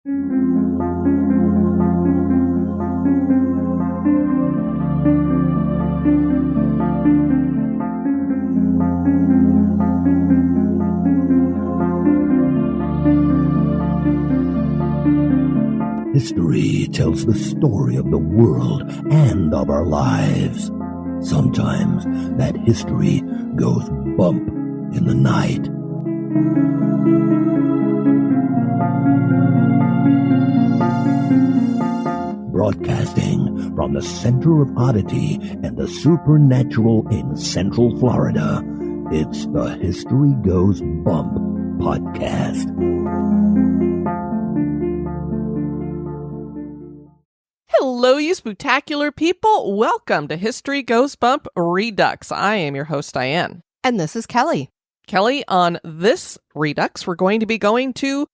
History tells the story of the world and of our lives. Sometimes that history goes bump in the night. Broadcasting from the center of oddity and the supernatural in Central Florida, it's the History Goes Bump podcast. Hello, you spooktacular people. Welcome to History Goes Bump Redux. I am your host, Diane. And this is Kelly. Kelly, on this Redux, we're going to be going to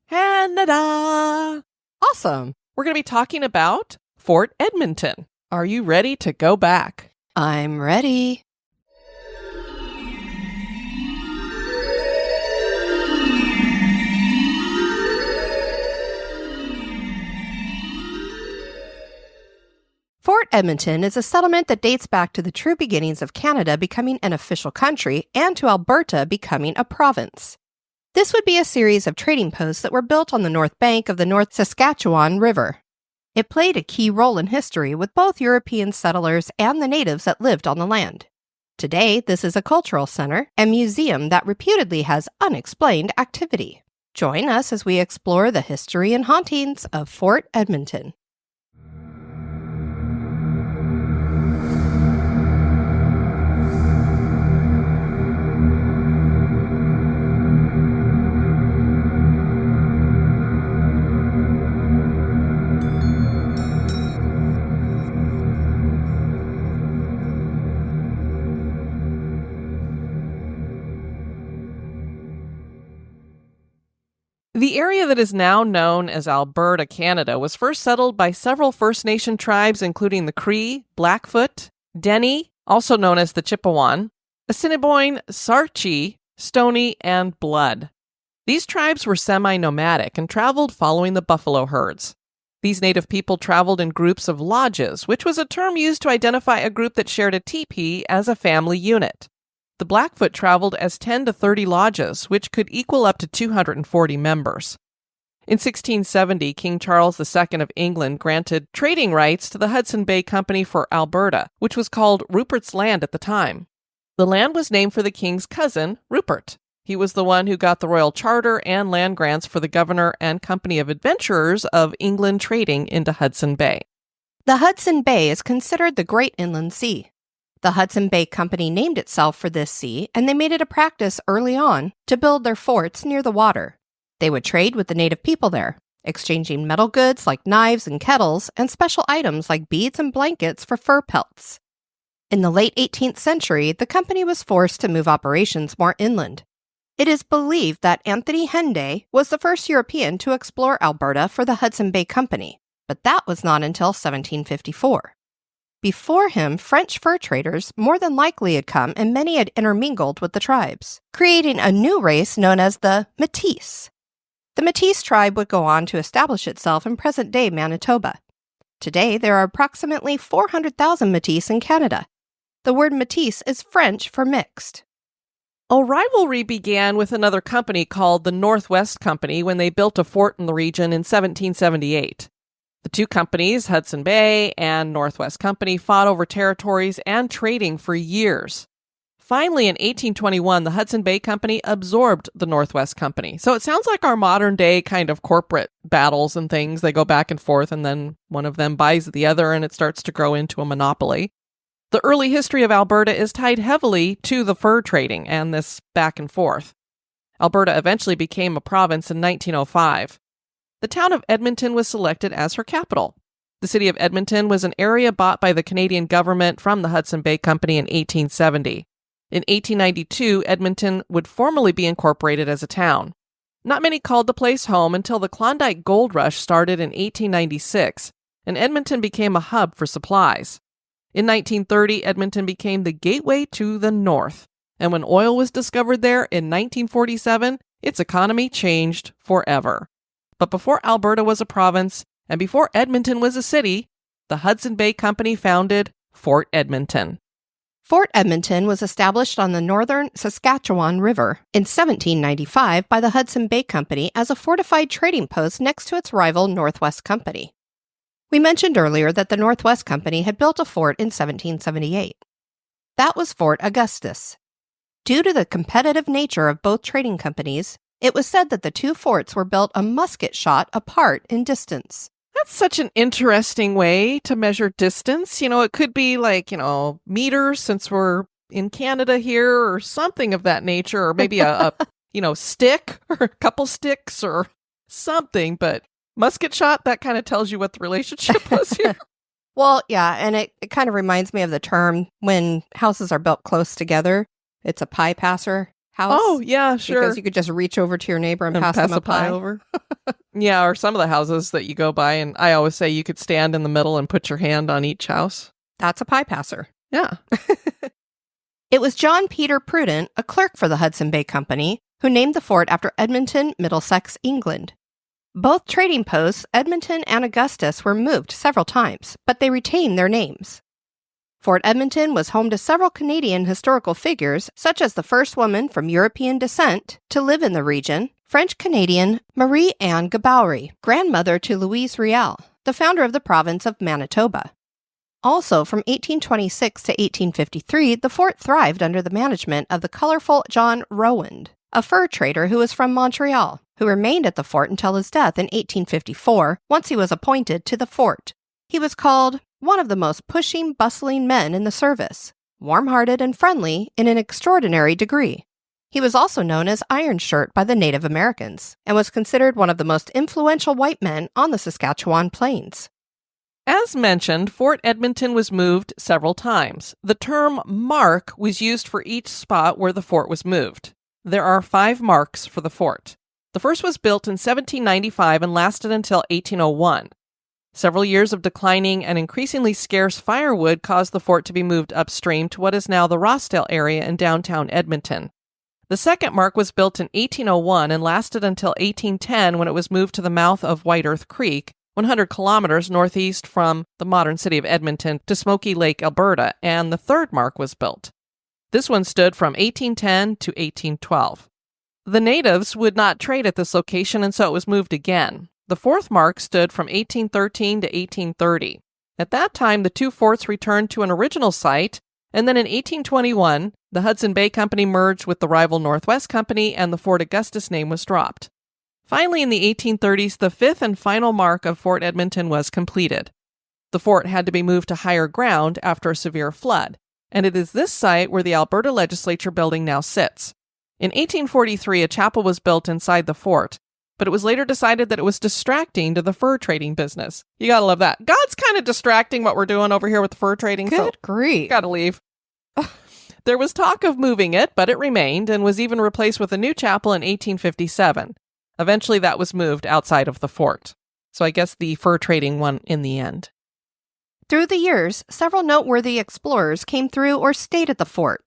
Canada. Awesome. We're going to be talking about Fort Edmonton. Are you ready to go back? I'm ready. Fort Edmonton is a settlement that dates back to the true beginnings of Canada becoming an official country and to Alberta becoming a province. This would be a series of trading posts that were built on the north bank of the North Saskatchewan River. It played a key role in history with both European settlers and the natives that lived on the land. Today, this is a cultural center and museum that reputedly has unexplained activity. Join us as we explore the history and hauntings of Fort Edmonton. The area that is now known as Alberta, Canada, was first settled by several First Nation tribes, including the Cree, Blackfoot, Dene, also known as the Chippewan, Assiniboine, Sarchi, Stoney, and Blood. These tribes were semi-nomadic and traveled following the buffalo herds. These native people traveled in groups of lodges, which was a term used to identify a group that shared a teepee as a family unit. The Blackfoot traveled as 10 to 30 lodges, which could equal up to 240 members. In 1670, King Charles II of England granted trading rights to the Hudson Bay Company for Alberta, which was called Rupert's Land at the time. The land was named for the king's cousin, Rupert. He was the one who got the royal charter and land grants for the governor and company of adventurers of England trading into Hudson Bay. The Hudson Bay is considered the Great Inland Sea. The Hudson Bay Company named itself for this sea, and they made it a practice early on to build their forts near the water. They would trade with the native people there, exchanging metal goods like knives and kettles and special items like beads and blankets for fur pelts. In the late 18th century, the company was forced to move operations more inland. It is believed that Anthony Henday was the first European to explore Alberta for the Hudson Bay Company, but that was not until 1754. Before him, French fur traders more than likely had come, and many had intermingled with the tribes, creating a new race known as the Métis. The Métis tribe would go on to establish itself in present-day Manitoba. Today, there are approximately 400,000 Métis in Canada. The word Métis is French for mixed. A rivalry began with another company called the Northwest Company when they built a fort in the region in 1778. The two companies, Hudson Bay and Northwest Company, fought over territories and trading for years. Finally, in 1821, the Hudson Bay Company absorbed the Northwest Company. So it sounds like our modern day kind of corporate battles and things. They go back and forth, and then one of them buys the other, and it starts to grow into a monopoly. The early history of Alberta is tied heavily to the fur trading and this back and forth. Alberta eventually became a province in 1905. The town of Edmonton was selected as her capital. The city of Edmonton was an area bought by the Canadian government from the Hudson Bay Company in 1870. In 1892, Edmonton would formally be incorporated as a town. Not many called the place home until the Klondike Gold Rush started in 1896, and Edmonton became a hub for supplies. In 1930, Edmonton became the gateway to the north, and when oil was discovered there in 1947, its economy changed forever. But before Alberta was a province and before Edmonton was a city, the Hudson Bay Company founded Fort Edmonton. Fort Edmonton was established on the Northern Saskatchewan River in 1795 by the Hudson Bay Company as a fortified trading post next to its rival Northwest Company. We mentioned earlier that the Northwest Company had built a fort in 1778. That was Fort Augustus. Due to the competitive nature of both trading companies, it was said that the two forts were built a musket shot apart in distance. That's such an interesting way to measure distance. It could be meters since we're in Canada here or something of that nature, or maybe a stick or a couple sticks or something. But musket shot, that kind of tells you what the relationship was here. Well, yeah, and it kind of reminds me of the term when houses are built close together. It's a pie passer house. Oh, yeah, sure. Because you could just reach over to your neighbor and pass them a pie over. Yeah, or some of the houses that you go by, and I always say you could stand in the middle and put your hand on each house. That's a pie passer. Yeah. It was John Peter Prudent, a clerk for the Hudson Bay Company, who named the fort after Edmonton, Middlesex, England. Both trading posts, Edmonton and Augustus, were moved several times, but they retained their names. Fort Edmonton was home to several Canadian historical figures, such as the first woman from European descent to live in the region, French-Canadian Marie-Anne Gaboury, grandmother to Louise Riel, the founder of the province of Manitoba. Also, from 1826 to 1853, the fort thrived under the management of the colorful John Rowand, a fur trader who was from Montreal, who remained at the fort until his death in 1854, once he was appointed to the fort. He was called one of the most pushing, bustling men in the service, warm-hearted and friendly in an extraordinary degree. He was also known as Iron Shirt by the Native Americans, and was considered one of the most influential white men on the Saskatchewan plains. As mentioned, Fort Edmonton was moved several times. The term mark was used for each spot where the fort was moved. There are 5 marks for the fort. The first was built in 1795 and lasted until 1801. Several years of declining and increasingly scarce firewood caused the fort to be moved upstream to what is now the Rossdale area in downtown Edmonton. The second mark was built in 1801 and lasted until 1810 when it was moved to the mouth of White Earth Creek, 100 kilometers northeast from the modern city of Edmonton to Smoky Lake, Alberta, and the third mark was built. This one stood from 1810 to 1812. The natives would not trade at this location, and so it was moved again. The fourth mark stood from 1813 to 1830. At that time, the two forts returned to an original site, and then in 1821, the Hudson Bay Company merged with the rival Northwest Company, and the Fort Augustus name was dropped. Finally, in the 1830s, the fifth and final mark of Fort Edmonton was completed. The fort had to be moved to higher ground after a severe flood, and it is this site where the Alberta Legislature building now sits. In 1843, a chapel was built inside the fort, but it was later decided that it was distracting to the fur trading business. You gotta love that. God's kind of distracting what we're doing over here with the fur trading. Good grief. Gotta leave. There was talk of moving it, but it remained and was even replaced with a new chapel in 1857. Eventually that was moved outside of the fort. So I guess the fur trading won in the end. Through the years, several noteworthy explorers came through or stayed at the fort.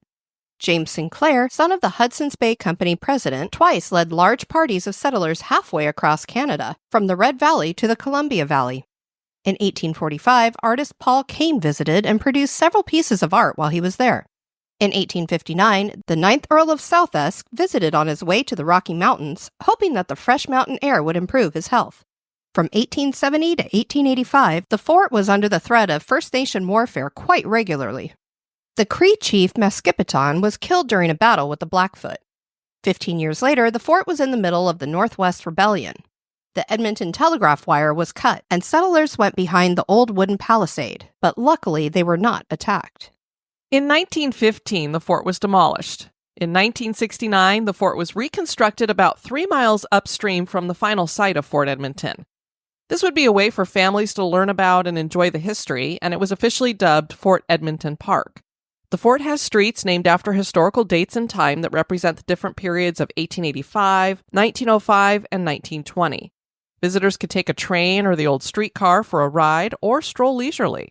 James Sinclair, son of the Hudson's Bay Company president, twice led large parties of settlers halfway across Canada, from the Red Valley to the Columbia Valley. In 1845, artist Paul Kane visited and produced several pieces of art while he was there. In 1859, the 9th Earl of Southesk visited on his way to the Rocky Mountains, hoping that the fresh mountain air would improve his health. From 1870 to 1885, the fort was under the threat of First Nation warfare quite regularly. The Cree chief Maskipiton was killed during a battle with the Blackfoot. 15 years later, the fort was in the middle of the Northwest Rebellion. The Edmonton telegraph wire was cut, and settlers went behind the old wooden palisade, but luckily they were not attacked. In 1915, the fort was demolished. In 1969, the fort was reconstructed about 3 miles upstream from the final site of Fort Edmonton. This would be a way for families to learn about and enjoy the history, and it was officially dubbed Fort Edmonton Park. The fort has streets named after historical dates and time that represent the different periods of 1885, 1905, and 1920. Visitors could take a train or the old streetcar for a ride or stroll leisurely.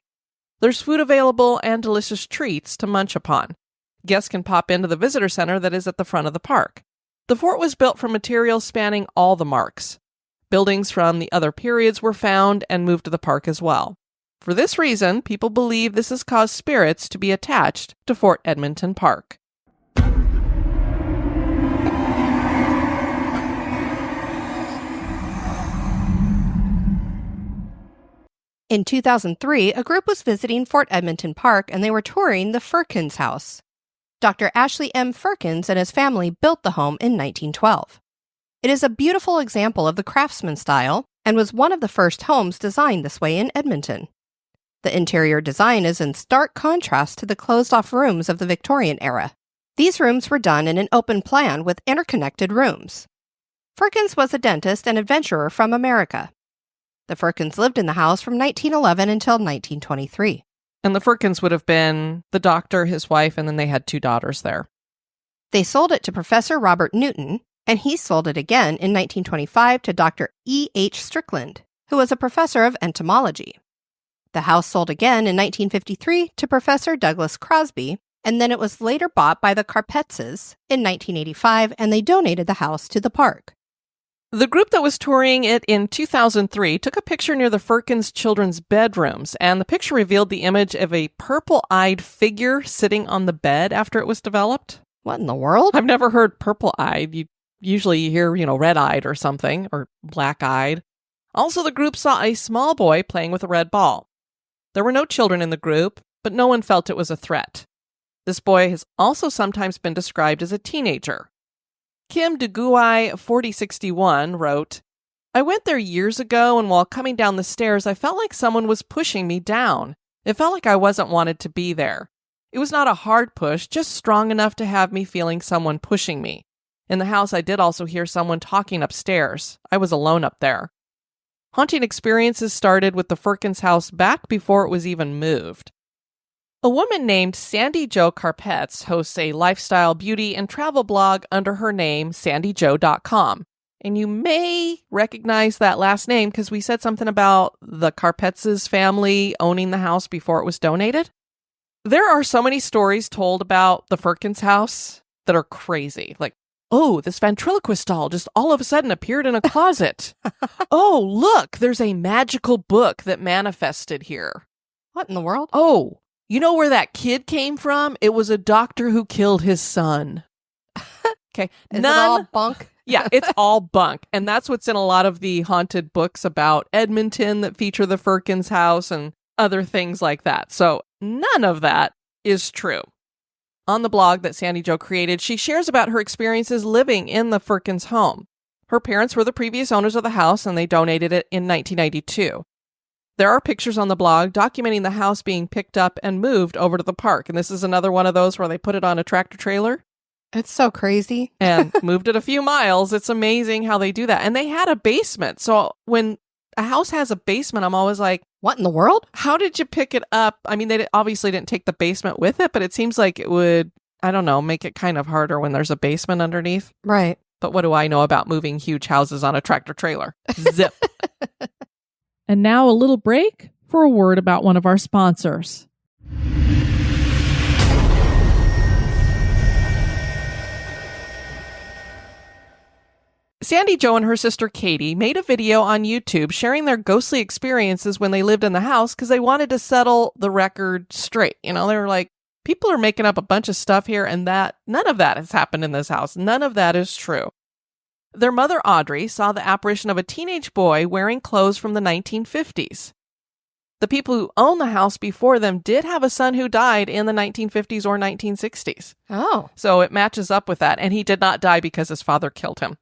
There's food available and delicious treats to munch upon. Guests can pop into the visitor center that is at the front of the park. The fort was built from materials spanning all the marks. Buildings from the other periods were found and moved to the park as well. For this reason, people believe this has caused spirits to be attached to Fort Edmonton Park. In 2003, a group was visiting Fort Edmonton Park and they were touring the Firkins house. Dr. Ashley M. Firkins and his family built the home in 1912. It is a beautiful example of the craftsman style and was one of the first homes designed this way in Edmonton. The interior design is in stark contrast to the closed-off rooms of the Victorian era. These rooms were done in an open plan with interconnected rooms. Firkins was a dentist and adventurer from America. The Firkins lived in the house from 1911 until 1923. And the Firkins would have been the doctor, his wife, and then they had 2 daughters there. They sold it to Professor Robert Newton, and he sold it again in 1925 to Dr. E. H. Strickland, who was a professor of entomology. The house sold again in 1953 to Professor Douglas Crosby, and then it was later bought by the Carpetzes in 1985, and they donated the house to the park. The group that was touring it in 2003 took a picture near the Firkins children's bedrooms, and the picture revealed the image of a purple-eyed figure sitting on the bed after it was developed. What in the world? I've never heard purple-eyed. Usually you hear, red-eyed or something, or black-eyed. Also, the group saw a small boy playing with a red ball. There were no children in the group, but no one felt it was a threat. This boy has also sometimes been described as a teenager. Kim DeGuy 4061 wrote, I went there years ago, and while coming down the stairs, I felt like someone was pushing me down. It felt like I wasn't wanted to be there. It was not a hard push, just strong enough to have me feeling someone pushing me. In the house, I did also hear someone talking upstairs. I was alone up there. Haunting experiences started with the Firkins house back before it was even moved. A woman named Sandy Jo Carpetz hosts a lifestyle, beauty, and travel blog under her name, sandyjo.com. And you may recognize that last name because we said something about the Carpetz's family owning the house before it was donated. There are so many stories told about the Firkins house that are crazy. Like, oh, this ventriloquist doll just all of a sudden appeared in a closet. Oh, look, there's a magical book that manifested here. What in the world? Oh, you know where that kid came from? It was a doctor who killed his son. Okay. Is it all bunk? Yeah, it's all bunk. And that's what's in a lot of the haunted books about Edmonton that feature the Firkins house and other things like that. So none of that is true. On the blog that Sandy Jo created, she shares about her experiences living in the Firkins home. Her parents were the previous owners of the house, and they donated it in 1992. There are pictures on the blog documenting the house being picked up and moved over to the park. And this is another one of those where they put it on a tractor trailer. It's so crazy. And moved it a few miles. It's amazing how they do that. And they had a basement. So when a house has a basement, I'm always like, what in the world? How did you pick it up? I mean, they obviously didn't take the basement with it, but it seems like it would, I don't know, make it kind of harder when there's a basement underneath. Right. But what do I know about moving huge houses on a tractor trailer? Zip. And now a little break for a word about one of our sponsors. Sandy Jo and her sister Katie made a video on YouTube sharing their ghostly experiences when they lived in the house because they wanted to settle the record straight. They were like, people are making up a bunch of stuff here, and that none of that has happened in this house. None of that is true. Their mother, Audrey, saw the apparition of a teenage boy wearing clothes from the 1950s. The people who owned the house before them did have a son who died in the 1950s or 1960s. Oh. So it matches up with that, and he did not die because his father killed him.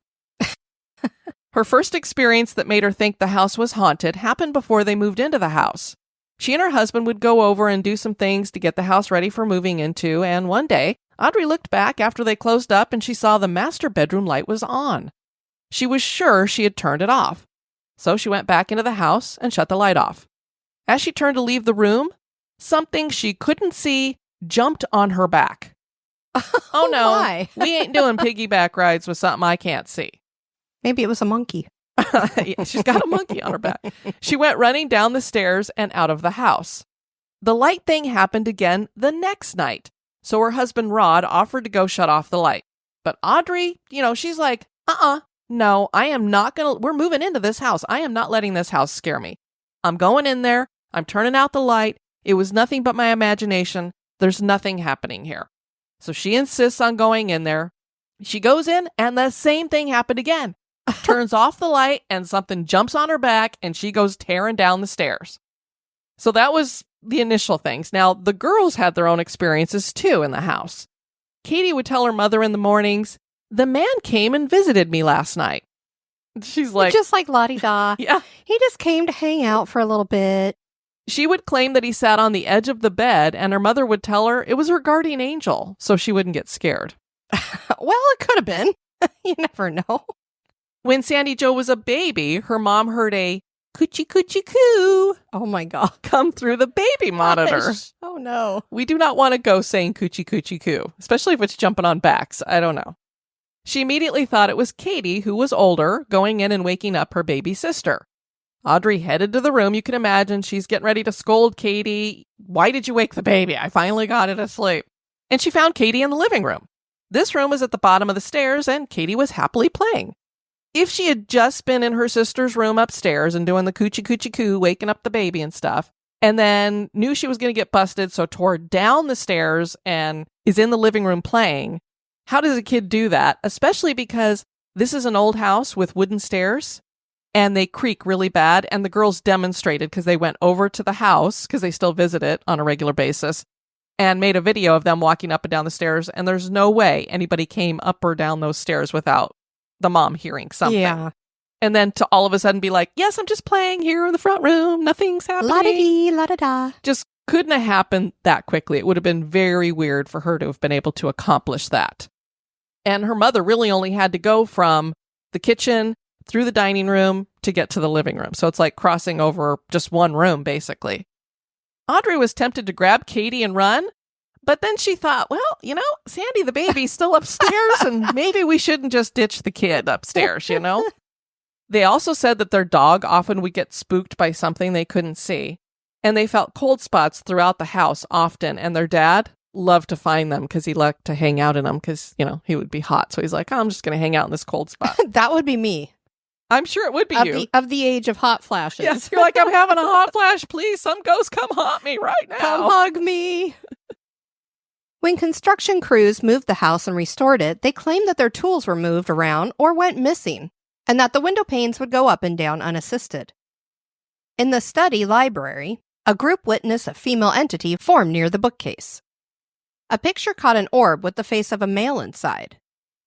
Her first experience that made her think the house was haunted happened before they moved into the house. She and her husband would go over and do some things to get the house ready for moving into, and one day, Audrey looked back after they closed up and she saw the master bedroom light was on. She was sure she had turned it off. So she went back into the house and shut the light off. As she turned to leave the room, something she couldn't see jumped on her back. Oh no, my. We ain't doing piggyback rides with something I can't see. Maybe it was a monkey. Yeah, she's got a monkey on her back. She went running down the stairs and out of the house. The light thing happened again the next night. So her husband Rod offered to go shut off the light. But Audrey, she's like, no, I am not going to, we're moving into this house. I am not letting this house scare me. I'm going in there. I'm turning out the light. It was nothing but my imagination. There's nothing happening here. So she insists on going in there. She goes in and the same thing happened again. Turns off the light and something jumps on her back and she goes tearing down the stairs. So that was the initial things. Now, the girls had their own experiences too in the house. Katie would tell her mother in the mornings, the man came and visited me last night. She's like... Just like la-di-da. Yeah. He just came to hang out for a little bit. She would claim that he sat on the edge of the bed and her mother would tell her it was her guardian angel so she wouldn't get scared. Well, it could have been. You never know. When Sandy Jo was a baby, her mom heard a coochie coochie coo. Oh my God. Come through the baby monitor. Gosh. Oh no. We do not want to go saying coochie coochie coo, especially if it's jumping on backs. I don't know. She immediately thought it was Katie, who was older, going in and waking up her baby sister. Audrey headed to the room. You can imagine she's getting ready to scold Katie. Why did you wake the baby? I finally got it asleep. And she found Katie in the living room. This room was at the bottom of the stairs and Katie was happily playing. If she had just been in her sister's room upstairs and doing the coochie coochie coo, waking up the baby and stuff, and then knew she was going to get busted, so tore down the stairs and is in the living room playing, how does a kid do that? Especially because this is an old house with wooden stairs and they creak really bad. And the girls demonstrated because they went over to the house because they still visit it on a regular basis and made a video of them walking up and down the stairs. And there's no way anybody came up or down those stairs without the mom hearing something. Yeah. And then to all of a sudden be like, yes, I'm just playing here in the front room. Nothing's happening. La-da-dee, la-da-da. Just couldn't have happened that quickly. It would have been very weird for her to have been able to accomplish that. And her mother really only had to go from the kitchen through the dining room to get to the living room. So it's like crossing over just one room, basically. Audrey was tempted to grab Katie and run, but then she thought, well, you know, Sandy the baby's still upstairs and maybe we shouldn't just ditch the kid upstairs, you know? They also said that their dog often would get spooked by something they couldn't see. And they felt cold spots throughout the house often. And their dad loved to find them because he liked to hang out in them because, you know, he would be hot. So he's like, oh, I'm just going to hang out in this cold spot. That would be me. I'm sure it would be you. Of the age of hot flashes. Yes, you're like, I'm having a hot flash. Please, some ghost come haunt me right now. Come hug me. When construction crews moved the house and restored it, they claimed that their tools were moved around or went missing, and that the window panes would go up and down unassisted. In the study library, a group witnessed a female entity form near the bookcase. A picture caught an orb with the face of a male inside.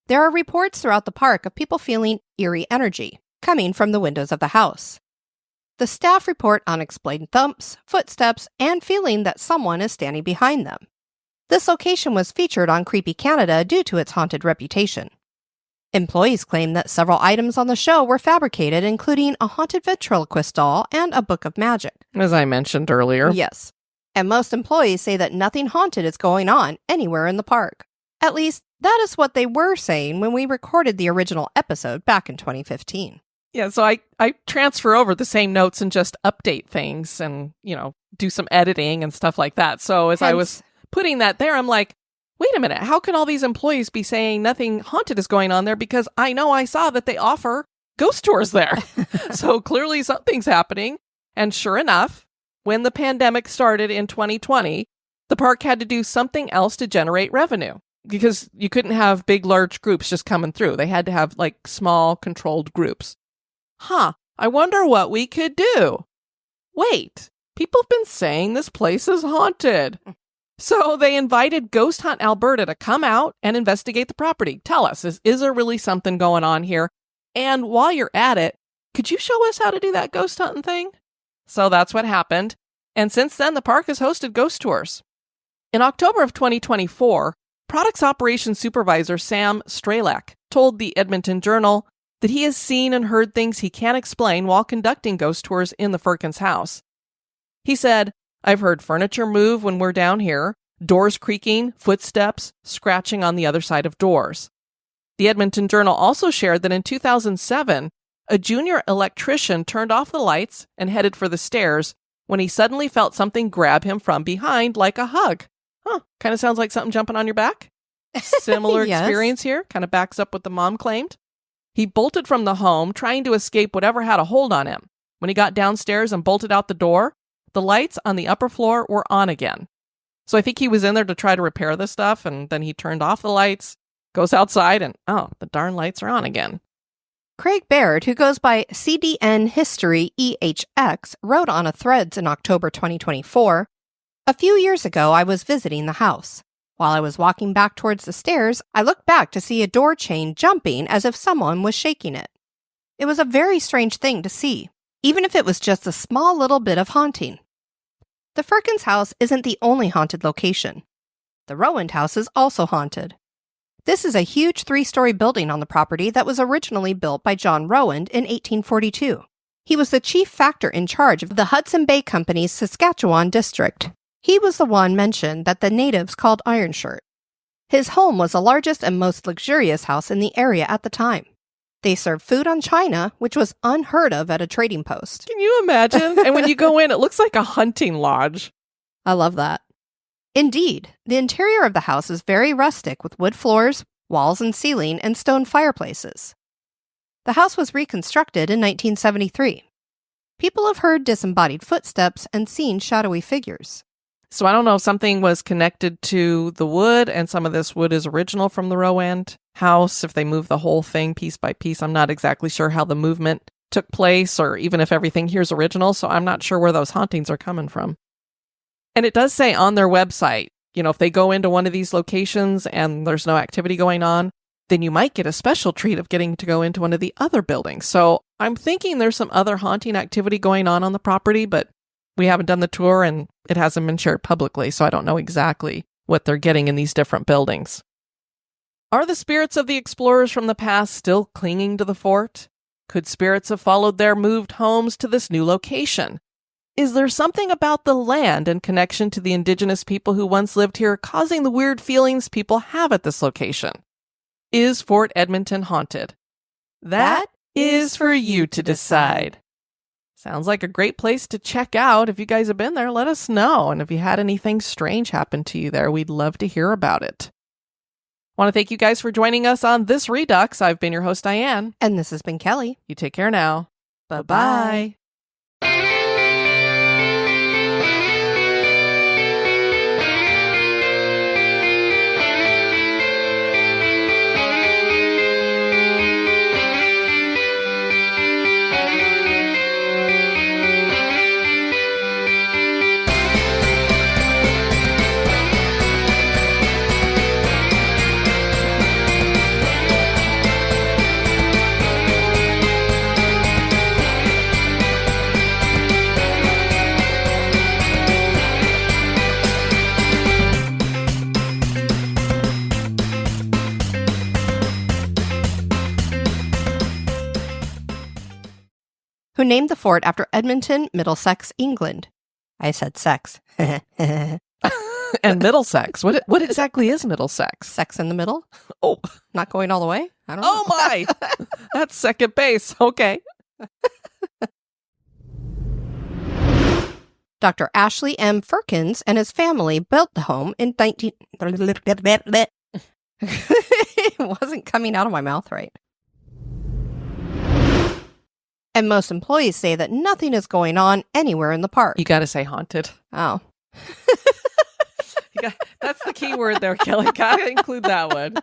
There are reports throughout the park of people feeling eerie energy coming from the windows of the house. The staff report unexplained thumps, footsteps, and feeling that someone is standing behind them. This location was featured on Creepy Canada due to its haunted reputation. Employees claim that several items on the show were fabricated, including a haunted ventriloquist doll and a book of magic. As I mentioned earlier. Yes. And most employees say that nothing haunted is going on anywhere in the park. At least, that is what they were saying when we recorded the original episode back in 2015. Yeah, so I transfer over the same notes and just update things and, you know, do some editing and stuff like that. So as I was putting that there, I'm like, wait a minute, how can all these employees be saying nothing haunted is going on there? Because I know I saw that they offer ghost tours there. So clearly something's happening. And sure enough, when the pandemic started in 2020, the park had to do something else to generate revenue because you couldn't have big, large groups just coming through. They had to have like small, controlled groups. I wonder what we could do. Wait, people have been saying this place is haunted. So they invited Ghost Hunt Alberta to come out and investigate the property. Tell us, is there really something going on here? And while you're at it, could you show us how to do that ghost hunting thing? So that's what happened. And since then, the park has hosted ghost tours. In October of 2024, Products Operations Supervisor Sam Strelak told the Edmonton Journal that he has seen and heard things he can't explain while conducting ghost tours in the Firkins house. He said, I've heard furniture move when we're down here, doors creaking, footsteps, scratching on the other side of doors. The Edmonton Journal also shared that in 2007, a junior electrician turned off the lights and headed for the stairs when he suddenly felt something grab him from behind like a hug. Kind of sounds like something jumping on your back. Similar Yes. Experience here. Kind of backs up what the mom claimed. He bolted from the home, trying to escape whatever had a hold on him. When he got downstairs and bolted out the door, the lights on the upper floor were on again. So I think he was in there to try to repair this stuff, and then he turned off the lights, goes outside, and the darn lights are on again. Craig Baird, who goes by CDN History EHX, wrote on a Threads in October 2024, "A few years ago, I was visiting the house. While I was walking back towards the stairs, I looked back to see a door chain jumping as if someone was shaking it. It was a very strange thing to see, even if it was just a small little bit of haunting." The Firkins house isn't the only haunted location. The Rowand house is also haunted. This is a huge 3-story building on the property that was originally built by John Rowand in 1842. He was the chief factor in charge of the Hudson Bay Company's Saskatchewan district. He was the one mentioned that the natives called Iron Shirt. His home was the largest and most luxurious house in the area at the time. They served food on china, which was unheard of at a trading post. Can you imagine? And when you go in, it looks like a hunting lodge. I love that. Indeed, the interior of the house is very rustic with wood floors, walls and ceiling, and stone fireplaces. The house was reconstructed in 1973. People have heard disembodied footsteps and seen shadowy figures. So I don't know if something was connected to the wood, and some of this wood is original from the Rowand house. If they moved the whole thing piece by piece, I'm not exactly sure how the movement took place, or even if everything here is original. So I'm not sure where those hauntings are coming from. And it does say on their website, if they go into one of these locations and there's no activity going on, then you might get a special treat of getting to go into one of the other buildings. So I'm thinking there's some other haunting activity going on the property, but we haven't done the tour and it hasn't been shared publicly, so I don't know exactly what they're getting in these different buildings. Are the spirits of the explorers from the past still clinging to the fort? Could spirits have followed their moved homes to this new location? Is there something about the land and connection to the indigenous people who once lived here causing the weird feelings people have at this location? Is Fort Edmonton haunted? That is for you to decide. Sounds like a great place to check out. If you guys have been there, let us know. And if you had anything strange happen to you there, we'd love to hear about it. I want to thank you guys for joining us on this Redux. I've been your host, Diane. And this has been Kelly. You take care now. Bye-bye. Who named the fort after Edmonton, Middlesex, England. I said sex. And Middlesex. What exactly is Middlesex? Sex in the middle? Oh. Not going all the way? I don't know. Oh my! That's second base. Okay. Dr. Ashley M. Firkins and his family built the home in 19... It wasn't coming out of my mouth right. And most employees say that nothing is going on anywhere in the park. You got to say haunted. Oh. That's the key word there, Kelly. Got to include that one.